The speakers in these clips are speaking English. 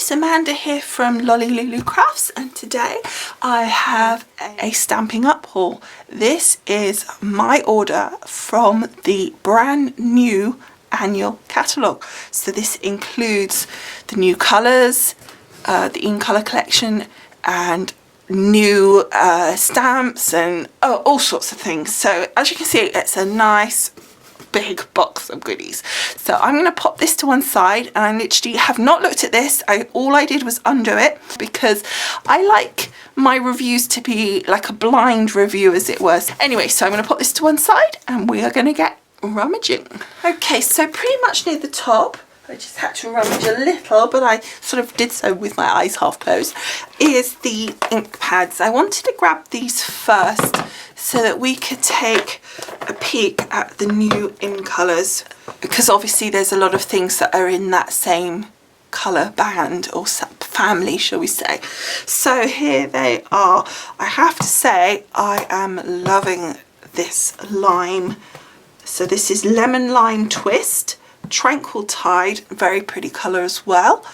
it's Amanda here from Lolli Lulu Crafts, and today I have a Stampin' Up haul. This is my order from the brand new annual catalogue. So this includes the new colours, the in-colour collection, and new stamps and all sorts of things. So as you can see, it's a nice big box of goodies. So I'm going to pop this to one side, and I literally have not looked at this. All I did was undo it because I like my reviews to be like a blind review, as it was. Anyway, so I'm going to put this to one side and we are going to get rummaging. Okay, so pretty much near the top, I just had to rummage a little, but I sort of did so with my eyes half closed, is the ink pads. I wanted to grab these first so that we could take a peek at the new in colours, because obviously there's a lot of things that are in that same colour band or family, shall we say. So here they are. I have to say I am loving this lime. So this is Lemon Lime Twist, Tranquil Tide, very pretty colour as well.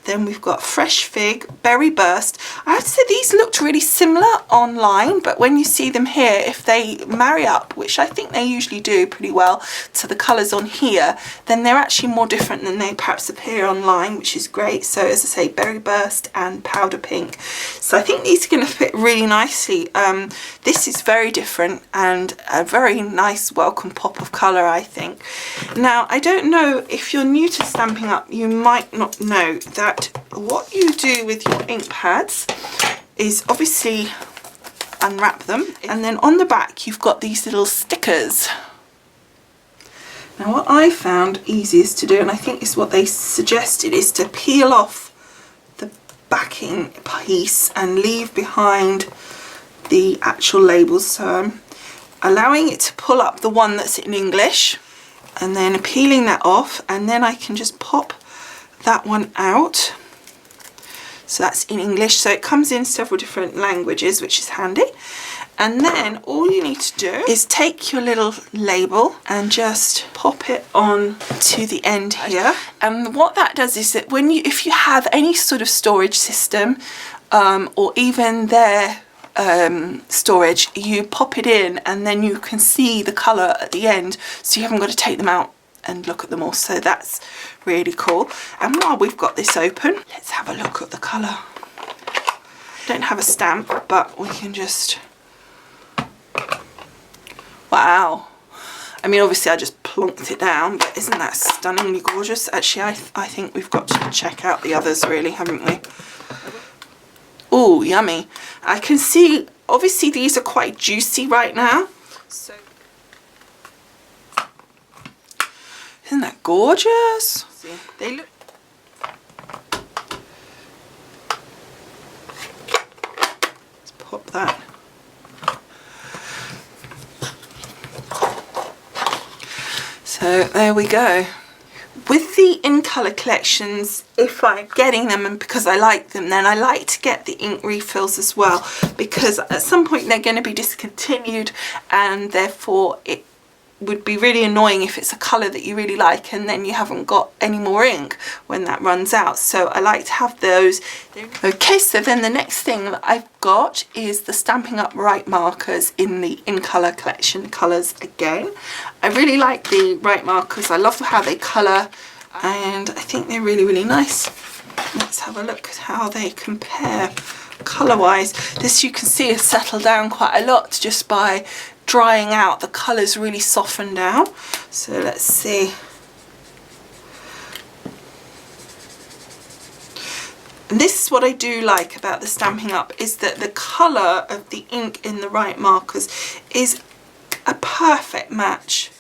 Then we've got Fresh Fig, Berry Burst. I have to say these looked really similar online, but when you see them here, if they marry up, which I think they usually do pretty well, to the colours on here, then they're actually more different than they perhaps appear online, which is great. So as I say, Berry Burst and Powder Pink. So I think these are going to fit really nicely. This is very different and a very nice welcome pop of colour, I think. Now, I don't know if you're new to Stampin' Up, you might not know that what you do with your ink pads is obviously unwrap them, and then on the back you've got these little stickers. Now what I found easiest to do, and I think is what they suggested, is to peel off the backing piece and leave behind the actual labels. So I'm allowing it to pull up the one that's in English and then peeling that off, and then I can just pop that one out. So that's in English, so it comes in several different languages, which is handy. And then all you need to do is take your little label and just pop it on to the end here. And what that does is that when if you have any sort of storage system, or even their storage, you pop it in and then you can see the colour at the end, so you haven't got to take them out and look at them all. So that's really cool. And while we've got this open, let's have a look at the colour. Don't have a stamp, but we can just, wow. I mean, obviously I just plonked it down, but isn't that stunningly gorgeous? Actually, I think we've got to check out the others really, haven't we? Oh, yummy. I can see, obviously these are quite juicy right now. So isn't that gorgeous? They look. Let's pop that. So there we go. With the in colour collections, if I'm getting them and because I like them, then I like to get the ink refills as well, because at some point they're going to be discontinued, and therefore it would be really annoying if it's a colour that you really like and then you haven't got any more ink when that runs out. So I like to have those. Okay, so then the next thing that I've got is the Stampin' Up Right markers in the in colour collection colours again. I really like the right markers. I love how they colour, and I think they're really, really nice. Let's have a look at how they compare colour wise. This, you can see, has settled down quite a lot just by drying out. The colours really softened down. So let's see. And this is what I do like about the Stampin' Up, is that the colour of the ink in the right markers is a perfect match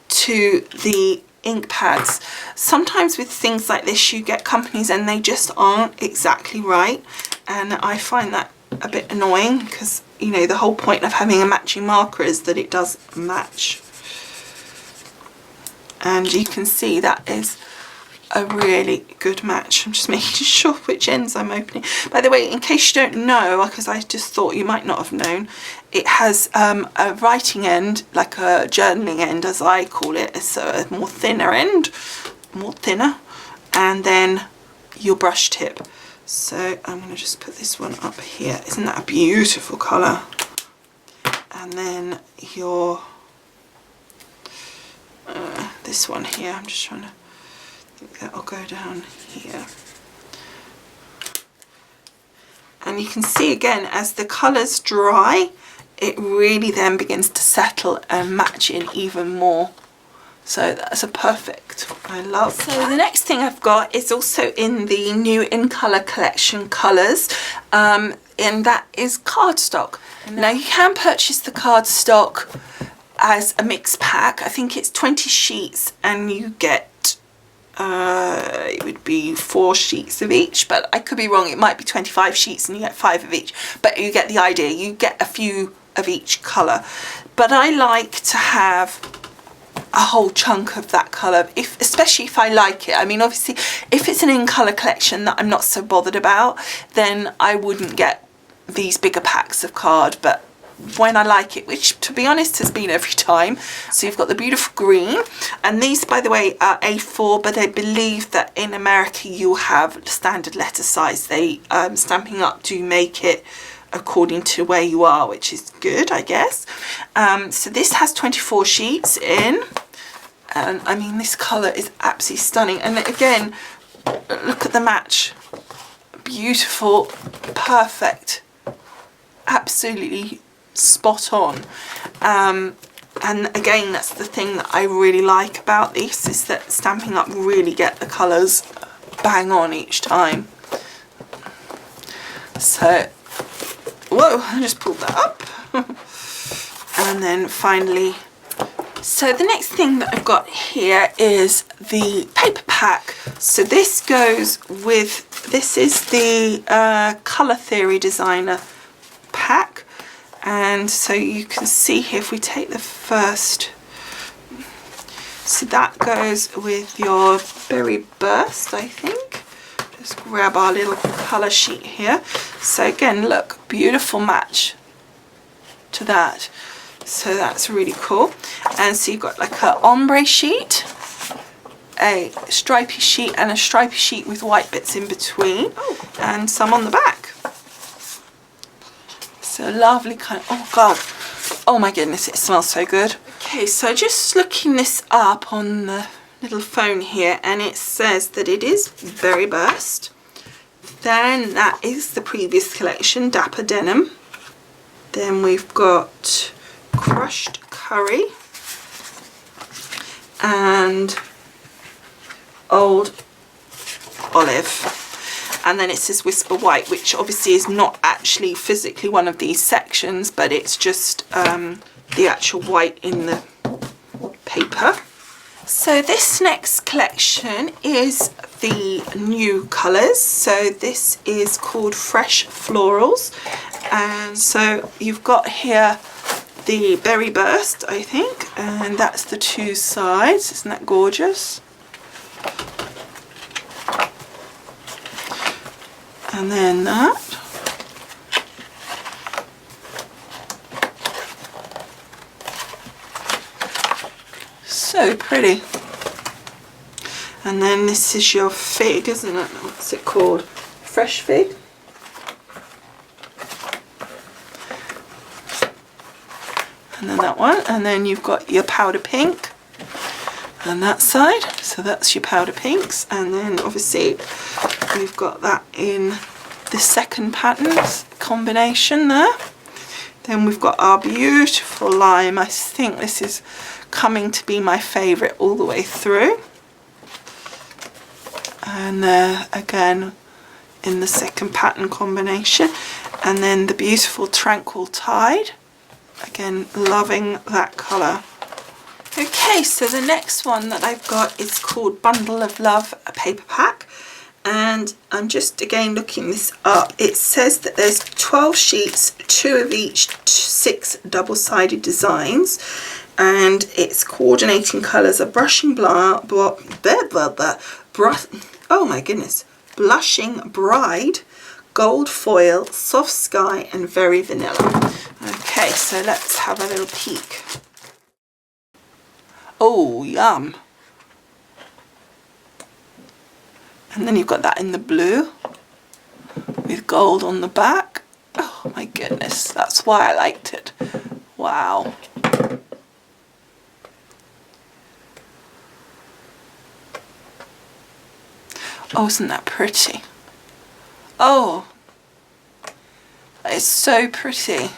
to the ink pads. Sometimes with things like this you get companies and they just aren't exactly right, and I find that a bit annoying, because you know the whole point of having a matching marker is that it does match. And you can see that is a really good match. I'm just making sure which ends I'm opening. By the way, in case you don't know, because I just thought you might not have known, it has a writing end, like a journaling end as I call it. It's a more thinner end, more thinner, and then your brush tip. So I'm going to just put this one up here. Isn't that a beautiful colour? And then your this one here, I'm just trying to think that'll go down here. And you can see again, as the colours dry, it really then begins to settle and match in even more. So that's a perfect, I love. So the next thing I've got is also in the new In Colour collection colours, and that is cardstock. Now you can purchase the cardstock as a mixed pack. I think it's 20 sheets and you get, it would be 4 sheets of each, but I could be wrong. It might be 25 sheets and you get 5 of each, but you get the idea. You get a few of each colour. But I like to have a whole chunk of that colour, especially if I like it. I mean, obviously, if it's an In Colour collection that I'm not so bothered about, then I wouldn't get these bigger packs of card. But when I like it, which to be honest has been every time. So you've got the beautiful green, and these, by the way, are A4, but I believe that in America you'll have standard letter size. They Stampin' Up do make it according to where you are, which is good, I guess. So this has 24 sheets in, and I mean, this colour is absolutely stunning. And again, look at the match. Beautiful, perfect, absolutely spot on. And again, that's the thing that I really like about this, is that Stampin' Up really get the colours bang on each time. So whoa, I just pulled that up. And then finally, so the next thing that I've got here is the paper pack. So this goes with, this is the Colour Theory Designer pack. And so you can see here, if we take the first, so that goes with your Berry Burst, I think. Just grab our little colour sheet here. So again, look, beautiful match to that. So that's really cool. And so you've got like a ombre sheet, a stripy sheet, and a stripy sheet with white bits in between, and some on the back. So lovely kind of, oh God, oh my goodness, it smells so good. Okay, so just looking this up on the little phone here, and it says that it is Berry Burst. Then that is the previous collection, Dapper Denim. Then we've got Crushed Curry and Old Olive. And then it says Whisper White, which obviously is not actually physically one of these sections, but it's just the actual white in the paper. So this next collection is the new colours. So this is called Fresh Florals. And so you've got here the Berry Burst, I think, and that's the 2 sides. Isn't that gorgeous? And then that. So pretty. And then this is your fig, isn't it? What's it called? Fresh Fig. And then that one. And then you've got your powder pink on that side. So that's your powder pinks. And then obviously we've got that in the second patterns combination there. Then we've got our beautiful lime. I think this is coming to be my favourite all the way through. And again in the second pattern combination. And then the beautiful Tranquil Tide. Again, loving that colour. Okay, so the next one that I've got is called Bundle of Love, a paper pack. And I'm just again looking this up. It says that there's 12 sheets, 2 of each, 6 double-sided designs, and its coordinating colours are Blushing Bride, Gold Foil, Soft Sky, and Very Vanilla. Okay, so let's have a little peek. Oh, yum. And then you've got that in the blue with gold on the back. Oh my goodness, that's why I liked it. Wow. Oh, isn't that pretty? Oh, that is so pretty.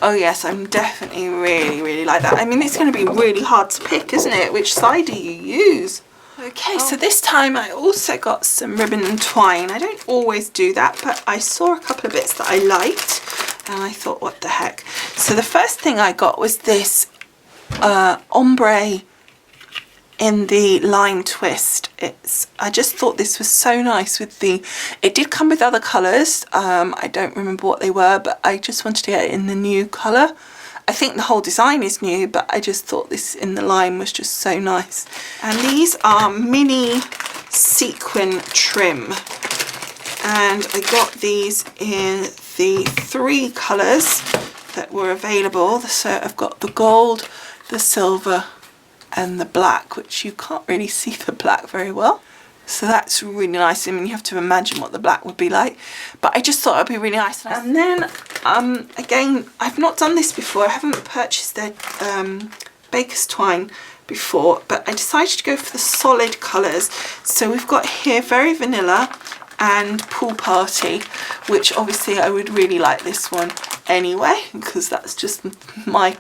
Oh yes, I'm definitely really like that. I mean, it's going to be really hard to pick, isn't it? Which side do you use? Okay, so this time I also got some ribbon and twine. I don't always do that, but I saw a couple of bits that I liked and I thought, what the heck. So the first thing I got was this ombre in the lime twist. I just thought this was so nice with the, it did come with other colours. I don't remember what they were, but I just wanted to get it in the new colour. I think the whole design is new, but I just thought this in the lime was just so nice. And these are mini sequin trim. And I got these in the 3 colours that were available. So I've got the gold, the silver, and the black, which you can't really see the black very well. So that's really nice. I mean, you have to imagine what the black would be like, but I just thought it'd be really nice. And then again, I've not done this before. I haven't purchased their baker's twine before, but I decided to go for the solid colours. So we've got here very vanilla and pool party, which obviously I would really like this one anyway, because that's just my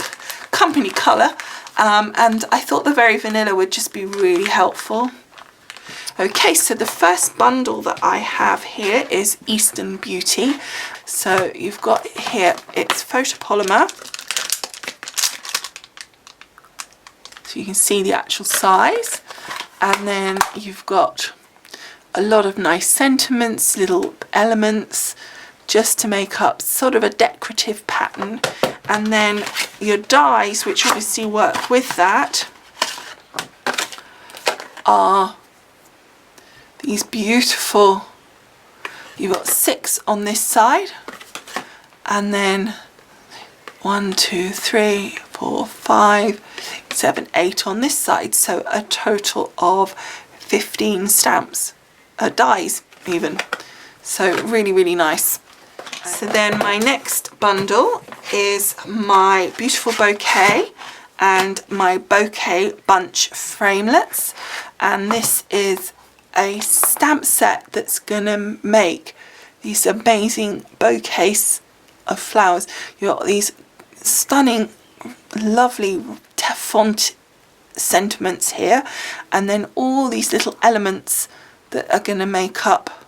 company colour. And I thought the very vanilla would just be really helpful. Okay, so the first bundle that I have here is Eastern Beauty. So you've got here, it's photopolymer. So you can see the actual size. And then you've got a lot of nice sentiments, little elements, just to make up sort of a decorative pattern. And then your dies, which obviously work with that, are these beautiful, you've got 6 on this side, and then 1, 2, 3, 4, 5, 6, 7, 8 on this side, so a total of 15 stamps, dies even, so really nice. So then my next bundle is my beautiful bouquet and my bouquet bunch framelets, and this is a stamp set that's gonna make these amazing bouquets of flowers. You've got these stunning, lovely font sentiments here, and then all these little elements that are gonna make up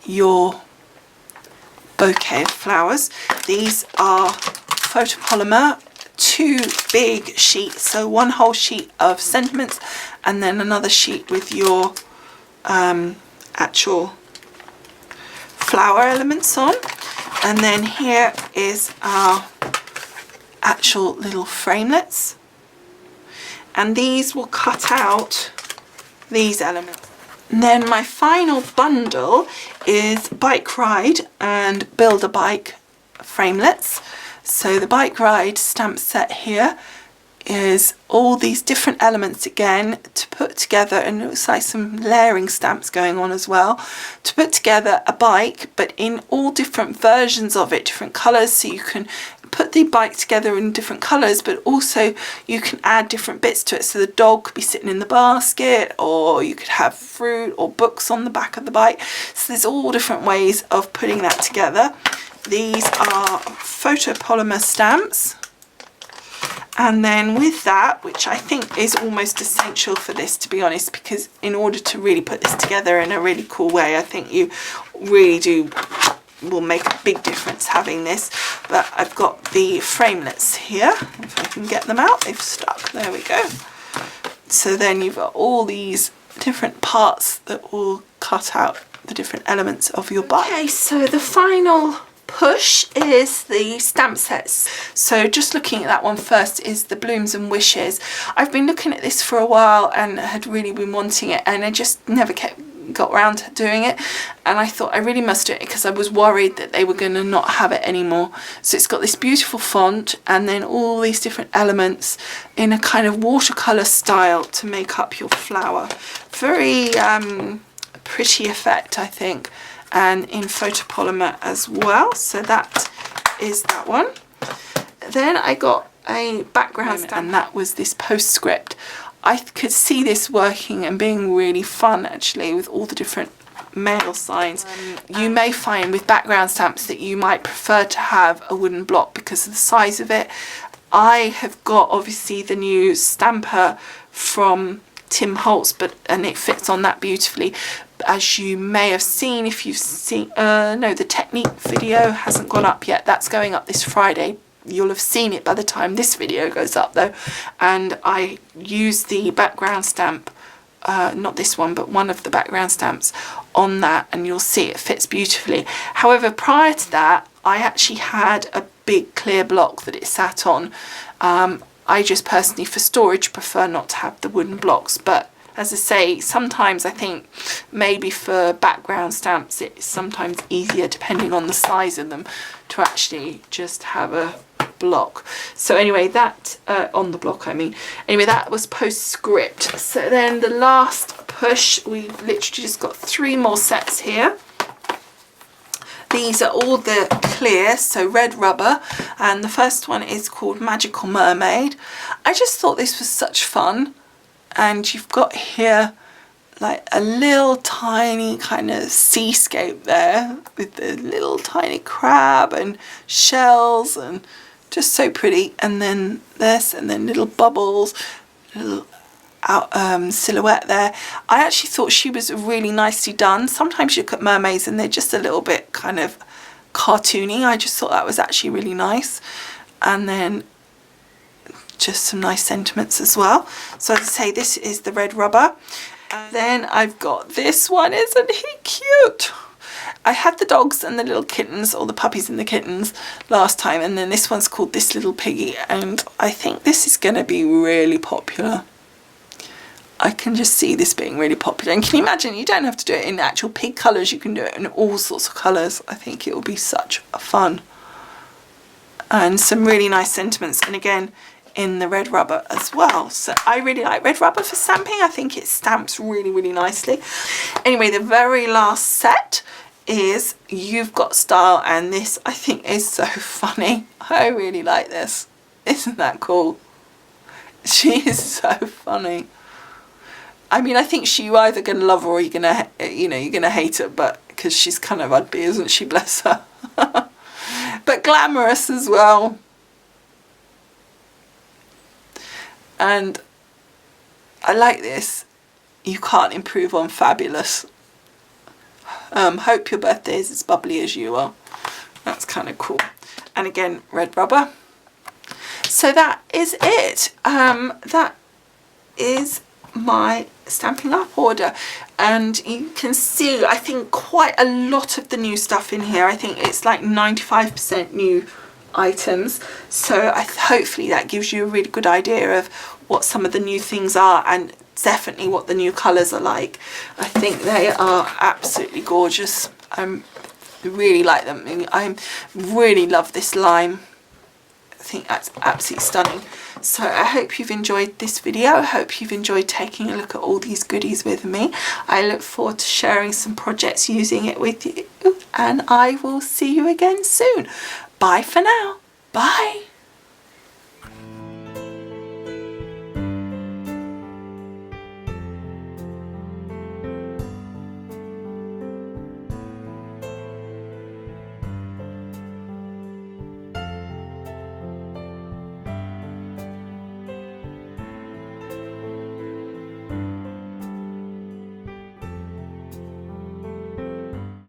your bouquet of flowers. These are photopolymer, 2 big sheets, so 1 whole sheet of sentiments and then another sheet with your actual flower elements on. And then here is our actual little framelets, and these will cut out these elements. And then my final bundle is Bike Ride and Build a Bike framelets. So the Bike Ride stamp set here is all these different elements again to put together, and it looks like some layering stamps going on as well, to put together a bike, but in all different versions of it, different colours, so you can put the bike together in different colours, but also you can add different bits to it. So the dog could be sitting in the basket, or you could have fruit or books on the back of the bike. So there's all different ways of putting that together. These are photopolymer stamps. And then with that, which I think is almost essential for this, to be honest, because in order to really put this together in a really cool way, I think you really will make a big difference having this. But I've got the framelets here, if I can get them out. They've stuck, there we go. So then you've got all these different parts that will cut out the different elements of your bike. Okay, so the final push is the stamp sets. So just looking at that one first is the Blooms and Wishes. I've been looking at this for a while and had really been wanting it, and I just never kept got around to doing it, and I thought I really must do it because I was worried that they were going to not have it anymore. So it's got this beautiful font and then all these different elements in a kind of watercolour style to make up your flower. Very pretty effect, I think, and in photopolymer as well. So that is that one. Then I got a background stamp, and that was this postscript. I could see this working and being really fun actually with all the different mail signs. You may find with background stamps that you might prefer to have a wooden block because of the size of it. I have got obviously the new stamper from Tim Holtz, and it fits on that beautifully. As you may have seen, if you've seen, no, the technique video hasn't gone up yet. That's going up this Friday. You'll have seen it by the time this video goes up though. And I used the background stamp, not this one, but one of the background stamps on that, and you'll see it fits beautifully. However, prior to that, I actually had a big clear block that it sat on. I just personally, for storage, prefer not to have the wooden blocks, but as I say, sometimes I think maybe for background stamps it's sometimes easier, depending on the size of them, to actually just have a block. So anyway, that on the block I mean. Anyway, that was postscript. So then the last push, we've literally just got 3 more sets here. These are all the clear, so red rubber, and the first one is called Magical Mermaid. I just thought this was such fun, and you've got here like a little tiny kind of seascape there with the little tiny crab and shells, and just so pretty. And then this, and then little bubbles, little silhouette there. I actually thought she was really nicely done. Sometimes you look at mermaids and they're just a little bit kind of cartoony. I just thought that was actually really nice. And then just some nice sentiments as well. So as I say, this is the red rubber. And then I've got this one. Isn't he cute? I had the dogs and the little kittens, or the puppies and the kittens, last time, and then this one's called This Little Piggy, and I think this is going to be really popular. I can just see this being really popular. And can you imagine, you don't have to do it in actual pig colours, you can do it in all sorts of colours. I think it will be such fun. And some really nice sentiments, and again in the red rubber as well. So I really like red rubber for stamping. I think it stamps really, really nicely. Anyway, the very last set is You've Got Style, and this I think is so funny. I really like this. Isn't that cool? She is so funny. I mean, I think you're either going to love her or you're going to, you're going to hate her, but because she's kind of ugly, isn't she? Bless her. But glamorous as well. And I like this. You can't improve on fabulous. Hope your birthday is as bubbly as you are. That's kind of cool. And again, red rubber. So that is it. That is my Stampin' Up order, and you can see I think quite a lot of the new stuff in here. I think it's like 95% new items, so hopefully that gives you a really good idea of what some of the new things are, and definitely what the new colours are like. I think they are absolutely gorgeous. I really like them. I really love this lime. I think that's absolutely stunning. So I hope you've enjoyed this video. I hope you've enjoyed taking a look at all these goodies with me. I look forward to sharing some projects using it with you, and I will see you again soon. Bye for now. Bye.